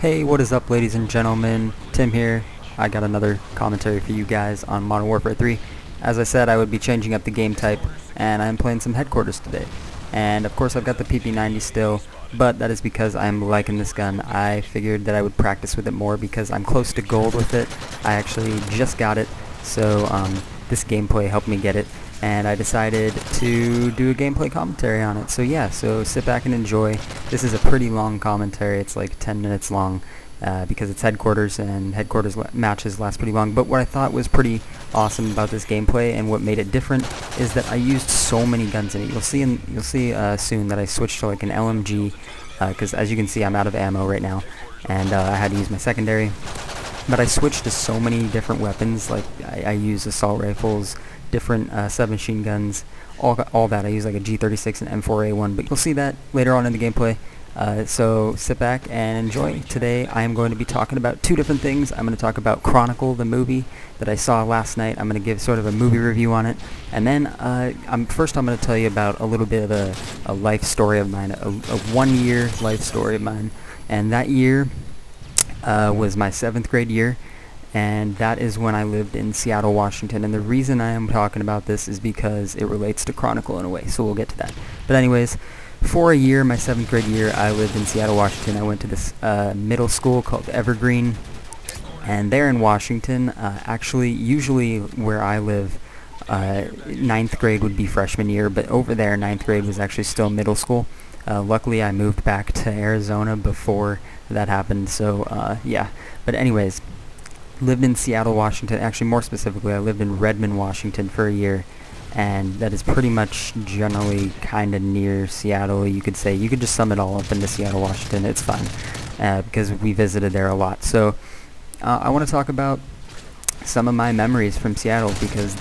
Hey, what is up, ladies and gentlemen? Tim here. I got another commentary for you guys on Modern Warfare 3. As I said, I would be changing up the game type, and I'm playing some headquarters today. And of course I've got the PP90 still, but that is because I'm liking this gun. I figured that I would practice with it more because I'm close to gold with it. I actually just got it, so this gameplay helped me get it, and I decided to do a gameplay commentary on it. So yeah, so sit back and enjoy. This is a pretty long commentary. It's like 10 minutes long because it's headquarters, and headquarters matches last pretty long. But what I thought was pretty awesome about this gameplay and what made it different is that I used so many guns in it. You'll see soon that I switched to like an LMG because as you can see I'm out of ammo right now, and I had to use my secondary. But I switched to so many different weapons. Like I use assault rifles, different submachine guns, all that. I use like a G36 and M4A1, but you'll see that later on in the gameplay. So sit back and enjoy. Today I am going to be talking about two different things. I'm going to talk about Chronicle, the movie that I saw last night. I'm going to give sort of a movie review on it, and then first I'm going to tell you about a little bit of a life story of mine, a 1-year life story of mine, and that year was my 7th grade year, and that is when I lived in Seattle, Washington. And the reason I am talking about this is because it relates to Chronicle in a way, so we'll get to that. But anyways, for a year, my 7th grade year, I lived in Seattle, Washington. I went to this middle school called Evergreen, and there in Washington, actually, usually where I live, 9th grade would be freshman year, but over there, 9th grade was actually still middle school. Luckily, I moved back to Arizona before that happened, so yeah. But anyways, lived in Seattle, Washington. Actually, more specifically, I lived in Redmond, Washington for a year, and that is pretty much generally kind of near Seattle, you could say. You could just sum it all up into Seattle, Washington. It's fine, because we visited there a lot. So I want to talk about some of my memories from Seattle, because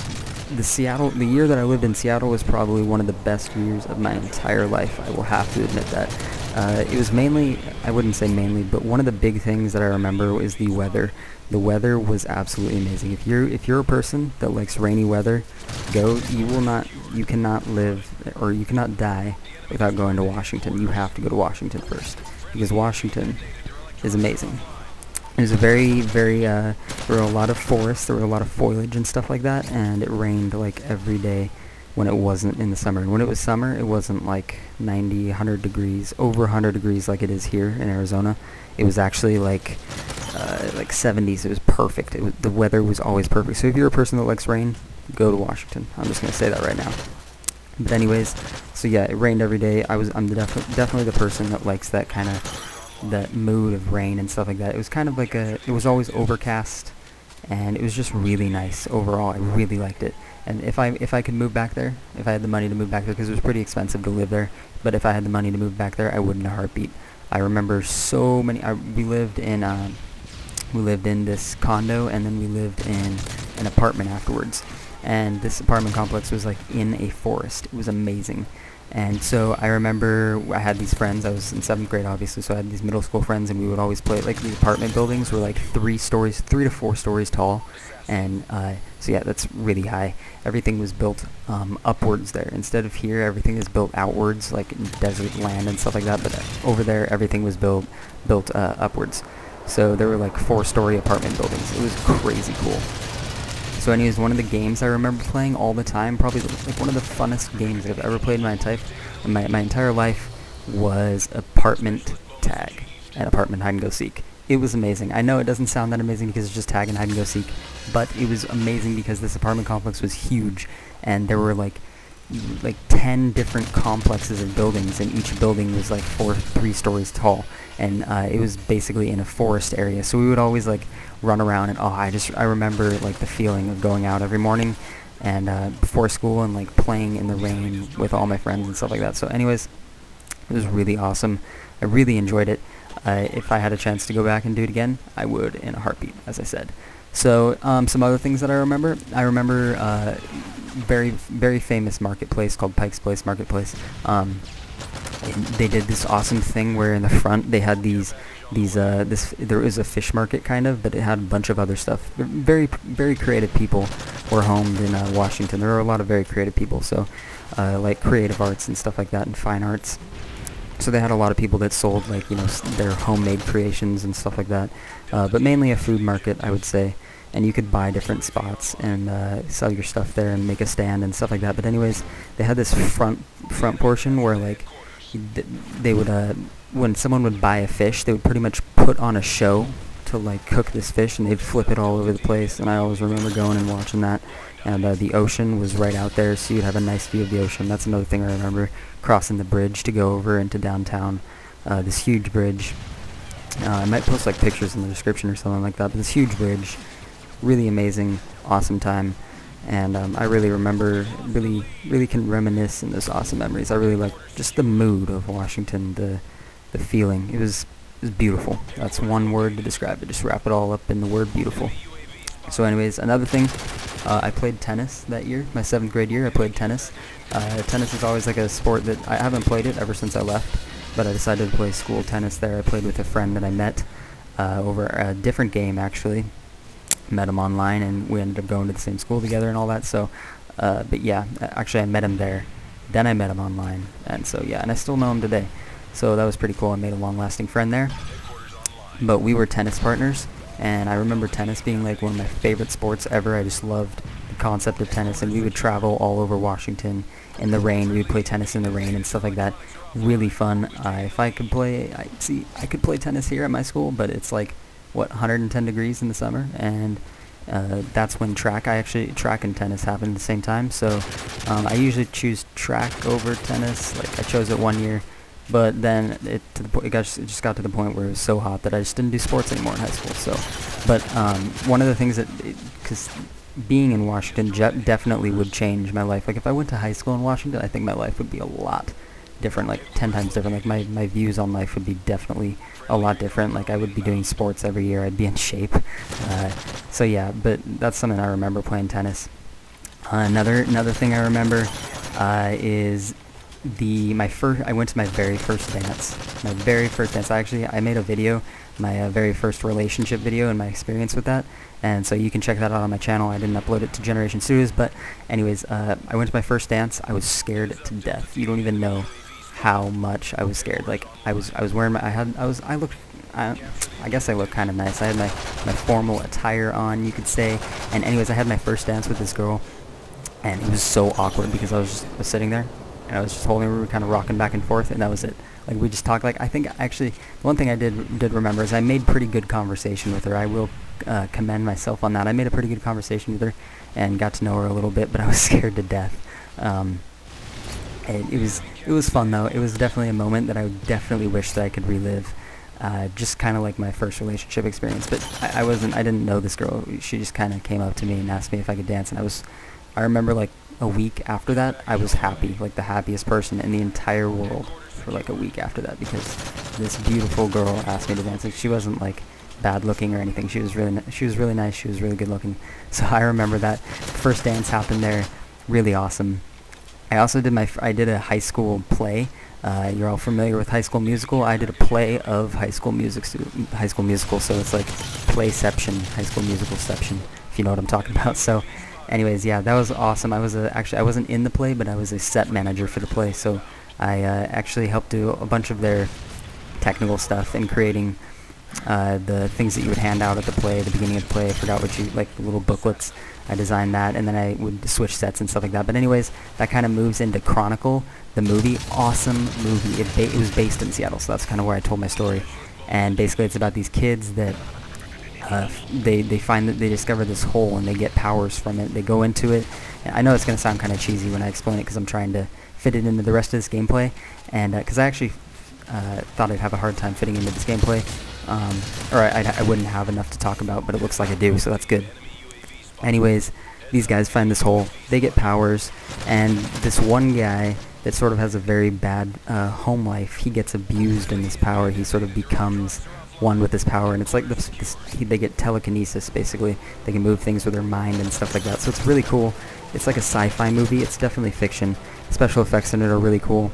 the year that I lived in Seattle was probably one of the best years of my entire life. I will have to admit that. It was mainly, I wouldn't say mainly, but one of the big things that I remember is the weather. The weather was absolutely amazing. If you're a person that likes rainy weather, you cannot live, or you cannot die without going to Washington. You have to go to Washington first, because Washington is amazing. It was a there were a lot of forests, there were a lot of foliage and stuff like that, and it rained like every day when it wasn't in the summer. And when it was summer, it wasn't like 90, 100 degrees, over 100 degrees like it is here in Arizona. It was actually like 70s. It was perfect. The weather was always perfect. So if you're a person that likes rain, go to Washington. I'm just going to say that right now. But anyways, so yeah, it rained every day. I'm definitely the person that likes that kind of that mood of rain and stuff like that. It was kind of like it was always overcast, and it was just really nice overall. I really liked it. And if I could move back there, if I had the money to move back there, because it was pretty expensive to live there, but if I had the money to move back there, I would in a heartbeat. I remember so many. We lived in this condo, and then we lived in an apartment afterwards. And this apartment complex was like in a forest. It was amazing. And so I remember I had these friends. I was in 7th grade, obviously, so I had these middle school friends, and we would always play. Like, these apartment buildings were like 3 to 4 stories tall, and so yeah, that's really high. Everything was built upwards there. Instead of here, everything is built outwards, like in desert land and stuff like that. But over there, everything was built upwards. So there were like 4-story apartment buildings. It was crazy cool. So anyways, one of the games I remember playing all the time, probably like one of the funnest games I've ever played in my entire life, was apartment tag and apartment hide and go seek. It was amazing. I know it doesn't sound that amazing because it's just tag and hide and go seek, but it was amazing because this apartment complex was huge, and there were like 10 different complexes of buildings, and each building was like 3 stories tall, and it was basically in a forest area. So we would always like run around, and I remember like the feeling of going out every morning and before school and like playing in the rain with all my friends and stuff like that. So anyways, it was really awesome. I really enjoyed it. If I had a chance to go back and do it again, I would in a heartbeat, as I said. So some other things that I remember very famous marketplace called Pike's Place Marketplace. They did this awesome thing where in the front they had there was a fish market kind of, but it had a bunch of other stuff. Very creative people were homed in Washington. There were a lot of very creative people, so like creative arts and stuff like that, and fine arts. So they had a lot of people that sold, like, you know, their homemade creations and stuff like that, but mainly a food market, I would say. And you could buy different spots and sell your stuff there and make a stand and stuff like that. But anyways, they had this front portion where, like, they would when someone would buy a fish, they would pretty much put on a show to, like, cook this fish, and they'd flip it all over the place. And I always remember going and watching that. And the ocean was right out there, so you'd have a nice view of the ocean. That's another thing I remember, crossing the bridge to go over into downtown. This huge bridge. I might post, like, pictures in the description or something like that, but this huge bridge, really amazing, awesome time. And I really remember, really can reminisce in those awesome memories. I really like just the mood of Washington, the feeling. It was beautiful. That's one word to describe it. Just wrap it all up in the word beautiful. So anyways, another thing, I played tennis that year, my 7th grade year. I played tennis. Tennis is always like a sport that I haven't played it ever since I left, but I decided to play school tennis there. I played with a friend that I met over a different game, actually. Met him online, and we ended up going to the same school together and all that. So, but yeah, actually I met him there, then I met him online, and so yeah, and I still know him today. So that was pretty cool. I made a long-lasting friend there. But we were tennis partners, and I remember tennis being like one of my favorite sports ever. I just loved the concept of tennis, and we would travel all over Washington in the rain. We would play tennis in the rain and stuff like that. Really fun. If I could play, I could play tennis here at my school, but it's like, what, 110 degrees in the summer, and that's when track and tennis happen at the same time. So I usually choose track over tennis. Like, I chose it one year, but then it just got to the point where it was so hot that I just didn't do sports anymore in high school. So, but one of the things that, because being in Washington definitely would change my life. Like, if I went to high school in Washington, I think my life would be a lot different, like 10 times different. Like, my views on life would be definitely a lot different. Like, I would be doing sports every year. I'd be in shape. So yeah, but that's something I remember, playing tennis. Another thing I remember is I went to my very first dance. I made a video, my very first relationship video, and my experience with that. And so you can check that out on my channel. I didn't upload it to Generation Studios, but anyways, I went to my first dance. I was scared to death. You don't even know how much I was scared. Like, I was wearing I guess I looked kind of nice. I had my formal attire on, you could say. And anyways, I had my first dance with this girl, and it was so awkward because I was sitting there, and I was just holding her. We were kind of rocking back and forth, and that was it. Like, we just talked. Like, I think actually the one thing I did remember is I made pretty good conversation with her. I will commend myself on that. I made a pretty good conversation with her and got to know her a little bit, but I was scared to death. It was fun though. It was definitely a moment that I would definitely wish that I could relive. Just kind of like my first relationship experience. But I didn't know this girl. She just kind of came up to me and asked me if I could dance, and I remember, like, a week after that, I was happy, like the happiest person in the entire world for like a week after that, because this beautiful girl asked me to dance. Like, she wasn't like bad looking or anything. She was really nice. She was really good looking. So I remember that first dance happened there. Really awesome. I also did a high school play. You're all familiar with High School Musical. I did a play of High School Musical, so it's like playception, High School Musicalception, if you know what I'm talking about. So anyways, yeah, that was awesome. I wasn't in the play, but I was a set manager for the play, so I actually helped do a bunch of their technical stuff in creating the things that you would hand out at the play, at the beginning of the play. I forgot what like the little booklets. I designed that, and then I would switch sets and stuff like that. But anyways, that kind of moves into Chronicle, the movie. Awesome movie. It was based in Seattle, so that's kind of where I told my story. And basically, it's about these kids that they find that they discover this hole and they get powers from it. They go into it. And I know it's going to sound kind of cheesy when I explain it, because I'm trying to fit it into the rest of this gameplay, and because I actually thought I'd have a hard time fitting into this gameplay, or I wouldn't have enough to talk about, but it looks like I do, so that's good. Anyways, these guys find this hole, they get powers, and this one guy that sort of has a very bad home life, he gets abused in this power. He sort of becomes one with this power, and it's like they get telekinesis, basically. They can move things with their mind and stuff like that, so it's really cool. It's like a sci-fi movie. It's definitely fiction. Special effects in it are really cool,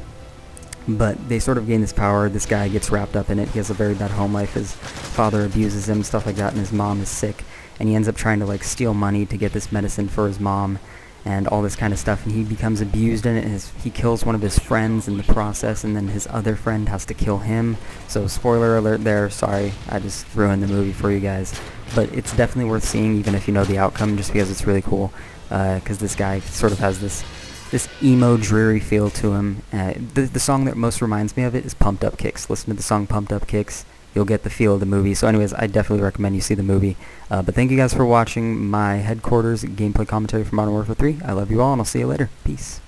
but they sort of gain this power. This guy gets wrapped up in it. He has a very bad home life. His father abuses him, stuff like that, and his mom is sick, and he ends up trying to like steal money to get this medicine for his mom, and all this kind of stuff, and he becomes abused in it. He kills one of his friends in the process, and then his other friend has to kill him. So spoiler alert there, sorry, I just ruined the movie for you guys. But it's definitely worth seeing, even if you know the outcome, just because it's really cool, because this guy sort of has this emo, dreary feel to him. The song that most reminds me of it is Pumped Up Kicks. Listen to the song Pumped Up Kicks. You'll get the feel of the movie. So anyways, I definitely recommend you see the movie. But thank you guys for watching my Headquarters gameplay commentary for Modern Warfare 3. I love you all, and I'll see you later. Peace.